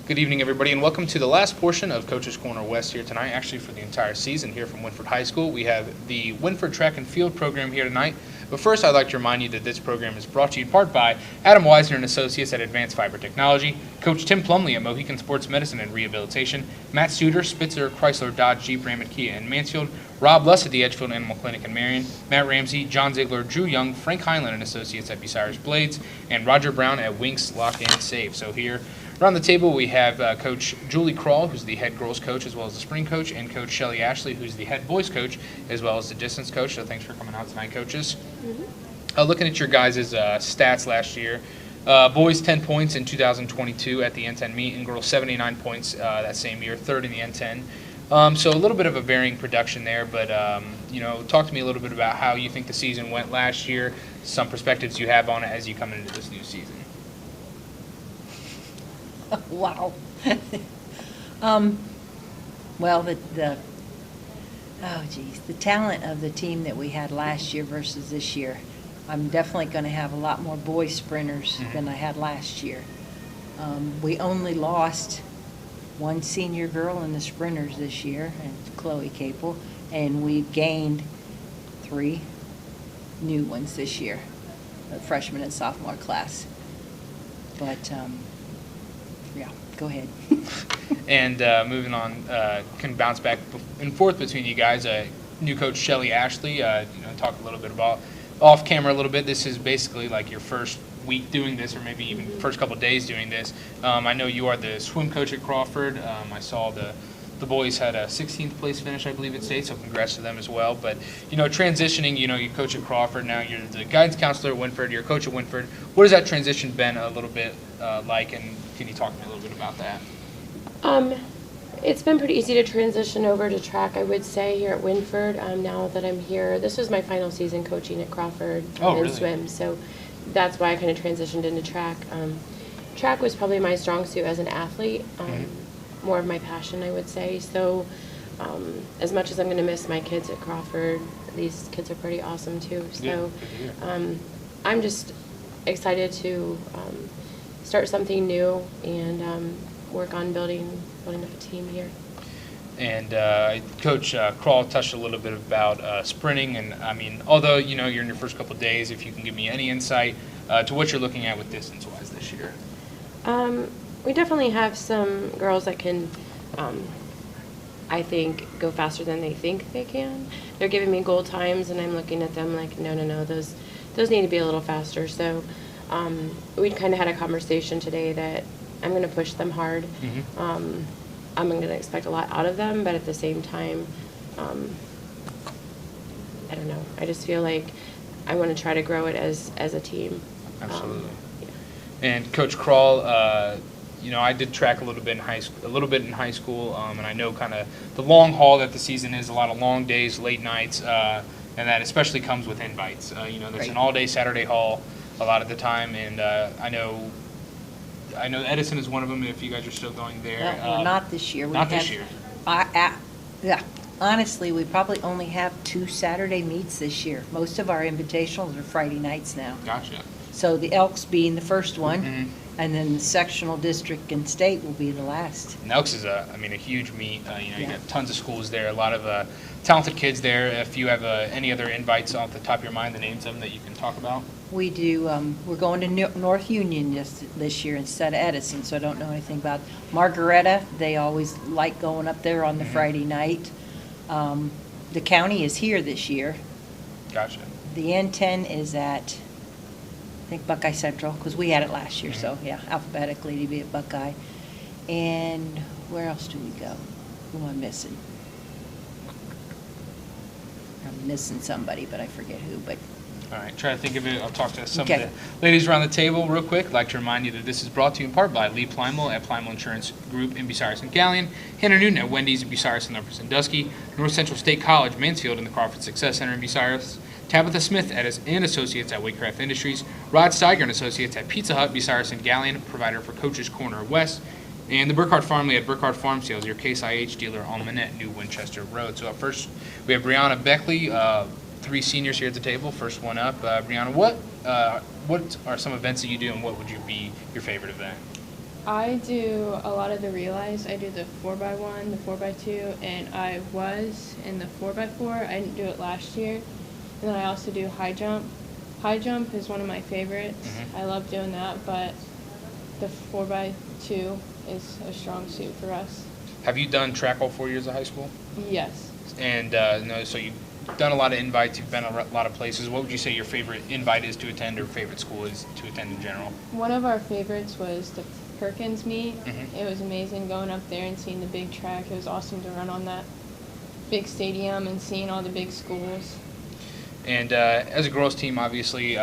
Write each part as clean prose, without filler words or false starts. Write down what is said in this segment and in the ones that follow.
Good evening, everybody, and welcome to the last portion of Coach's Corner West here tonight, actually for the entire season here from Winford High School. We have the Winford Track and Field program here tonight. But first, I'd like to remind you that this program is brought to you in part by Adam Weisner and Associates at Advanced Fiber Technology, Coach Tim Plumley at Mohican Sports Medicine and Rehabilitation, Matt Suter, Spitzer, Chrysler, Dodge, Jeep, Ram, and Kia in Mansfield, Rob Luss at the Edgefield Animal Clinic in Marion, Matt Ramsey, John Ziegler, Drew Young, Frank Heinlein and Associates at Bucyrus Blades, and Roger Brown at Winks Lock and Save. So here around the table, we have Coach Julie Crall, who's the head girls coach as well as the spring coach, and Coach Shelli Ashley, who's the head boys coach as well as the distance coach. So thanks for coming out tonight, coaches. Looking at your guys' stats last year, boys 10 points in 2022 at the N10 meet, and girls 79 points that same year, third in the N10. So a little bit of a varying production there, but talk to me a little bit about how you think the season went last year, some perspectives you have on it as you come into this new season. Wow. Well, the talent of the team that we had last year versus this year, I'm definitely going to have a lot more boy sprinters than I had last year. We only lost one senior girl in the sprinters this year, and Chloe Capel, and we've gained 3 new ones this year, the freshman and sophomore class. But yeah, go ahead. And moving on, can bounce back and forth between you guys. New coach Shelli Ashley, talk a little bit about off camera a little bit. This is basically like your first week doing this, or maybe even first couple days doing this. I know you are the swim coach at Crawford. I saw the boys had a 16th place finish, I believe it states, so congrats to them as well. But, transitioning, you coach at Crawford, now you're the guidance counselor at Winford, you're a coach at Winford. What has that transition been a little bit like, and can you talk to me a little bit about that? It's been pretty easy to transition over to track, I would say, here at Winford. Now that I'm here, this was my final season coaching at Crawford in swim, so that's why I kind of transitioned into track. Track was probably my strong suit as an athlete, more of my passion, I would say. So as much as I'm going to miss my kids at Crawford, these kids are pretty awesome too. So I'm just excited to start something new and work on building up a team here. And Coach Crall touched a little bit about sprinting, and although you're in your first couple of days, if you can give me any insight to what you're looking at with distance-wise this year. We definitely have some girls that can, I think, go faster than they think they can. They're giving me goal times, and I'm looking at them like, no, those need to be a little faster. So we kind of had a conversation today that I'm going to push them hard. I'm going to expect a lot out of them, but at the same time, I don't know. I just feel like I want to try to grow it as a team. Absolutely. And Coach Crall, I did track a little bit in high school, and I know kind of the long haul that the season is, a lot of long days, late nights, and that especially comes with invites. There's an all-day Saturday haul a lot of the time, and I know Edison is one of them, if you guys are still going there. Well, not this year. This year. Yeah. Honestly, we probably only have 2 Saturday meets this year. Most of our invitationals are Friday nights now. Gotcha. So the Elks being the first one, and then the sectional district and state will be the last. And Elks is a huge meet. You got tons of schools there, a lot of talented kids there. If you have any other invites off the top of your mind, the names of them that you can talk about. We do. We're going to North Union this year instead of Edison, so I don't know anything about Margaretta. They always like going up there on the Friday night. The county is here this year. Gotcha. The N10 is at, I think, Buckeye Central, because we had it last year, so yeah, alphabetically to be at Buckeye. And where else do we go? Who am I missing? I'm missing somebody, but I forget who. But all right, try to think of it. I'll talk to some of the ladies around the table real quick. I'd like to remind you that this is brought to you in part by Lee Plymel at Plymel Insurance Group in Bucyrus and Gallion, Hannah Newton at Wendy's in Bucyrus and Upper Sandusky, North Central State College, Mansfield, and the Crawford Success Center in Bucyrus, Tabitha Smith and Associates at Wakecraft Industries, Rod Steiger and Associates at Pizza Hut, Bucyrus and Gallion, provider for Coach's Corner West, and the Burkhardt Farmley at Burkhardt Farm Sales, your Case IH dealer on Manette, New Winchester Road. So up first, we have Brianna Beckley, 3 seniors here at the table. First one up, Brianna, what are some events that you do, and what would be your favorite event? I do a lot of the relays. I do the 4x1, the 4x2, and I was in the 4x4. I didn't do it last year. And then I also do high jump. High jump is one of my favorites. I love doing that, but the 4x2 is a strong suit for us. Have you done track all 4 years of high school? Yes. And no, so you've done a lot of invites, you've been a lot of places. What would you say your favorite invite is to attend, or favorite school is to attend in general? One of our favorites was the Perkins meet. It was amazing going up there and seeing the big track. It was awesome to run on that big stadium and seeing all the big schools. And as a girls team, obviously,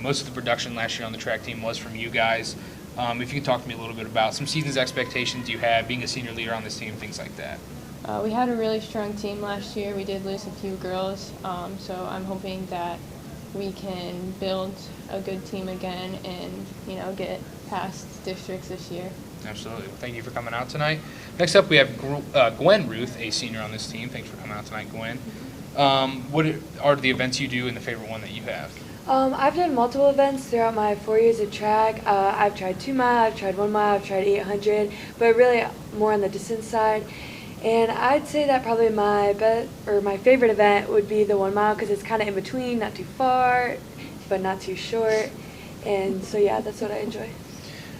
most of the production last year on the track team was from you guys. If you can talk to me a little bit about some season's expectations you have, being a senior leader on this team, things like that. We had a really strong team last year. We did lose a few girls, so I'm hoping that we can build a good team again and, get past districts this year. Absolutely. Well, thank you for coming out tonight. Next up, we have Gwen Ruth, a senior on this team. Thanks for coming out tonight, Gwen. What are the events you do and the favorite one that you have? I've done multiple events throughout my 4 years of track. I've tried 2 mile, I've tried 1 mile, I've tried 800, but really more on the distance side. And I'd say that probably my favorite event would be the 1 mile, because it's kind of in between, not too far, but not too short. And so yeah, that's what I enjoy.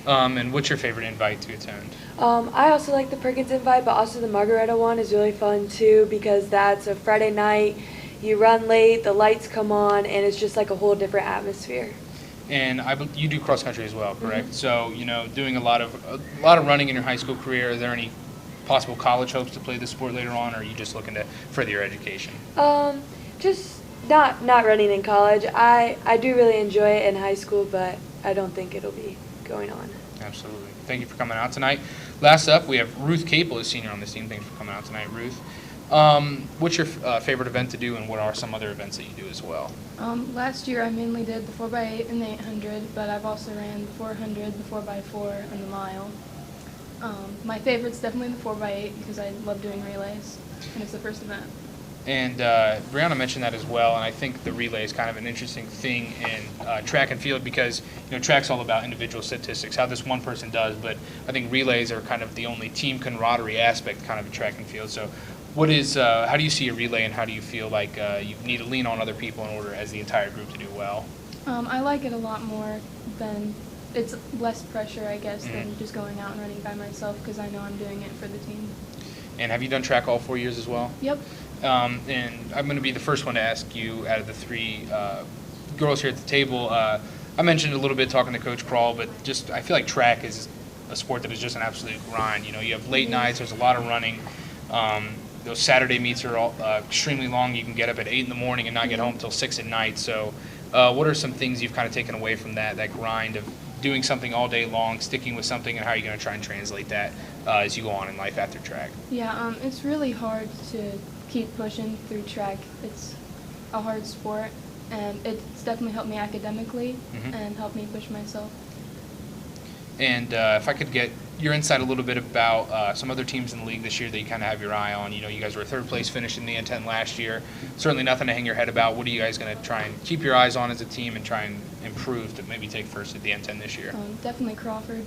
And what's your favorite invite to attend? I also like the Perkins invite, but also the Margaretta one is really fun too, because that's a Friday night. You run late, the lights come on, and it's just like a whole different atmosphere. And you do cross country as well, correct? So doing a lot of running in your high school career. Are there any possible college hopes to play this sport later on, or are you just looking to further your education? Just not running in college. I do really enjoy it in high school, but I don't think it'll be going on. Absolutely. Thank you for coming out tonight. Last up, we have Ruth Capel, a senior on this team. Thanks for coming out tonight, Ruth. What's your favorite event to do, and what are some other events that you do as well? Last year I mainly did the 4x8 and the 800, but I've also ran the 400, the 4x4, and the mile. My favorite's definitely the 4x8 because I love doing relays, and it's the first event. And Brianna mentioned that as well, and I think the relay is kind of an interesting thing in track and field, because track's all about individual statistics, how this one person does, but I think relays are kind of the only team camaraderie aspect kind of in track and field. So how do you see a relay, and how do you feel like you need to lean on other people in order as the entire group to do well? I like it a lot more than, it's less pressure, I guess, than just going out and running by myself, because I know I'm doing it for the team. And have you done track all 4 years as well? Yep. And I'm going to be the first one to ask you, out of the 3 girls here at the table, I mentioned a little bit talking to Coach Crall, but just I feel like track is a sport that is just an absolute grind. You have late nights, there's a lot of running. Those Saturday meets are all, extremely long. You can get up at 8 in the morning and not get home until 6 at night. So what are some things you've kind of taken away from that grind of doing something all day long, sticking with something, and how are you going to try and translate that as you go on in life after track? Yeah, it's really hard to keep pushing through track. It's a hard sport, and it's definitely helped me academically and helped me push myself. And if I could get your insight a little bit about some other teams in the league this year that you kind of have your eye on. You guys were a 3rd place finish in the N10 last year. Certainly nothing to hang your head about. What are you guys going to try and keep your eyes on as a team and try and improve to maybe take first at the N10 this year? Definitely Crawford.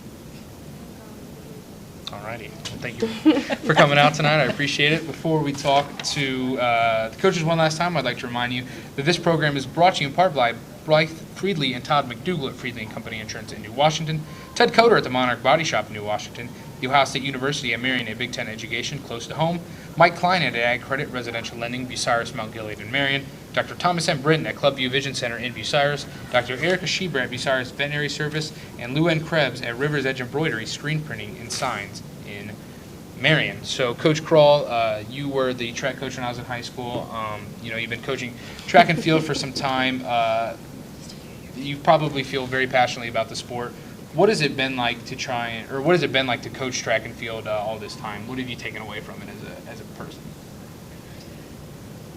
All righty. Well, thank you for coming out tonight. I appreciate it. Before we talk to the coaches one last time, I'd like to remind you that this program is brought to you in part by Blythe Friedley and Todd McDougall at Friedley & Company Insurance in New Washington, Ted Coder at the Monarch Body Shop in New Washington, The Ohio State University at Marion, a Big Ten education close to home, Mike Klein at Ag Credit Residential Lending, Bucyrus, Mount Gilead, and Marion, Dr. Thomas M. Britton at Clubview Vision Center in Bucyrus, Dr. Erica Schieber at Bucyrus Veterinary Service, and Lou N. Krebs at River's Edge Embroidery, Screen Printing, and Signs in Marion. So, Coach Crall, you were the track coach when I was in high school. You've been coaching track and field for some time. You probably feel very passionately about the sport. What has it been like to coach track and field all this time? What have you taken away from it as a person?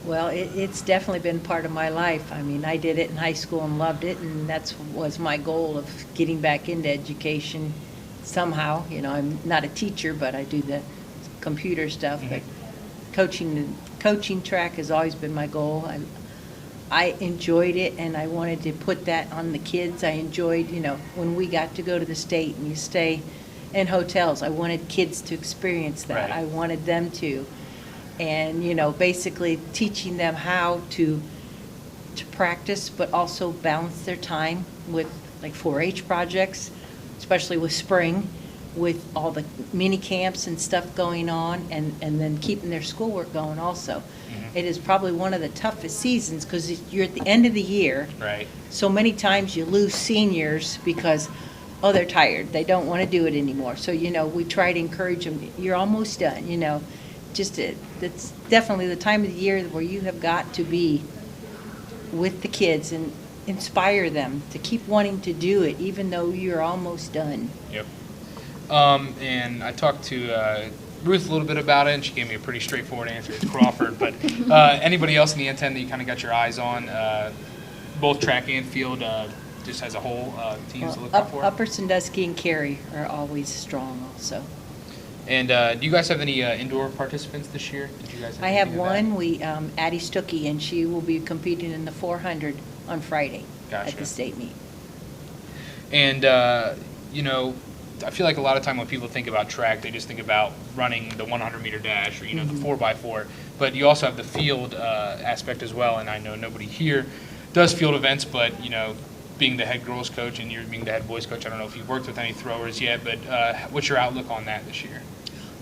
Well, it's definitely been part of my life. I mean, I did it in high school and loved it, and that was my goal of getting back into education somehow. I'm not a teacher, but I do the computer stuff. But coaching track has always been my goal. I enjoyed it, and I wanted to put that on the kids. I enjoyed, when we got to go to the state and you stay and hotels. I wanted kids to experience that. Right. I wanted them to. And, basically teaching them how to practice, but also balance their time with like 4-H projects, especially with spring, with all the mini camps and stuff going on, and then keeping their schoolwork going also. It is probably one of the toughest seasons because you're at the end of the year. Right. So many times you lose seniors because, they're tired. They don't want to do it anymore. So, we try to encourage them. You're almost done, That's definitely the time of the year where you have got to be with the kids and inspire them to keep wanting to do it even though you're almost done. Yep. And I talked to Ruth a little bit about it, and she gave me a pretty straightforward answer. It's Crawford. But anybody else in the N10 that you kind of got your eyes on, both track and field, just as a whole, teams to look out for? Upper Sandusky and Cary are always strong also. And do you guys have any indoor participants this year? Did you guys have I have anything of that? one, Addie Stuckey, and she will be competing in the 400 on Friday at Gotcha. the state meet. And, I feel like a lot of time when people think about track, they just think about running the 100-meter dash or, the 4x4. But you also have the field aspect as well. And I know nobody here does field events, but, being the head girls coach and you're being the head boys coach, I don't know if you've worked with any throwers yet, but what's your outlook on that this year?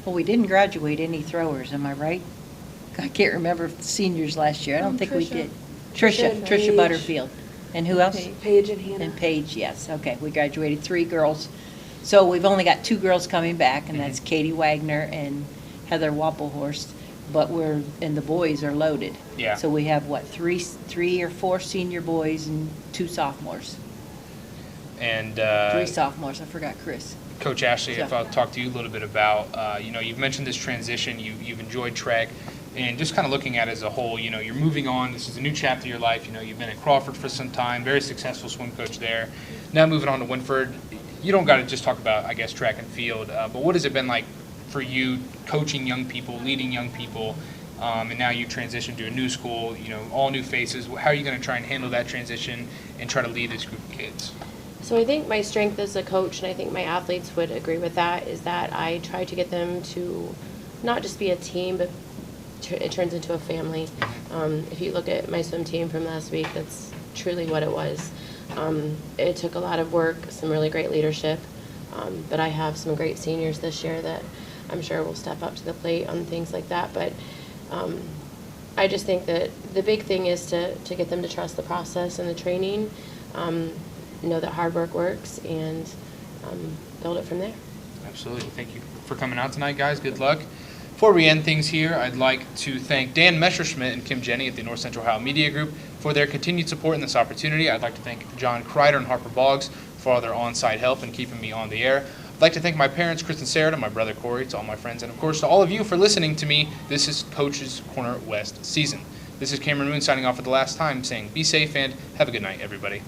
Well, we didn't graduate any throwers, am I right? I can't remember if the seniors last year. I don't think we Tricia. did. Tricia and Tricia Paige. Butterfield. And who else? Paige and Hannah. And Paige, yes. Okay, we graduated 3 girls. So we've only got 2 girls coming back, and that's Katie Wagner and Heather Wappelhorst. But the boys are loaded. Yeah. So we have, 3 or 4 senior boys and 2 sophomores. And 3 sophomores. I forgot Chris. Coach Ashley, if Yeah. I'll talk to you a little bit about, you've mentioned this transition, you've enjoyed track, and just kind of looking at it as a whole, you're moving on, this is a new chapter of your life, you've been at Crawford for some time, very successful swim coach there. Now moving on to Winford, you don't got to just talk about, I guess, track and field, but what has it been like for you coaching young people, leading young people, and now you transition to a new school, all new faces. How are you going to try and handle that transition and try to lead this group of kids? So I think my strength as a coach, and I think my athletes would agree with that, is that I try to get them to not just be a team, but it turns into a family. If you look at my swim team from last week, that's truly what it was. It took a lot of work, some really great leadership, but I have some great seniors this year that I'm sure will step up to the plate on things like that. But I just think that the big thing is to get them to trust the process and the training, know that hard work works, and build it from there. Absolutely. Thank you for coming out tonight, guys. Good luck. Before we end things here, I'd like to thank Dan Messerschmidt and Kim Jenny at the North Central Ohio Media Group for their continued support in this opportunity. I'd like to thank John Kreider and Harper Boggs for all their on-site help in keeping me on the air. I'd like to thank my parents, Chris and Sarah, to my brother Corey, to all my friends, and of course to all of you for listening to me. This is Coach's Corner West season. This is Cameron Moon signing off for the last time, saying be safe and have a good night, everybody.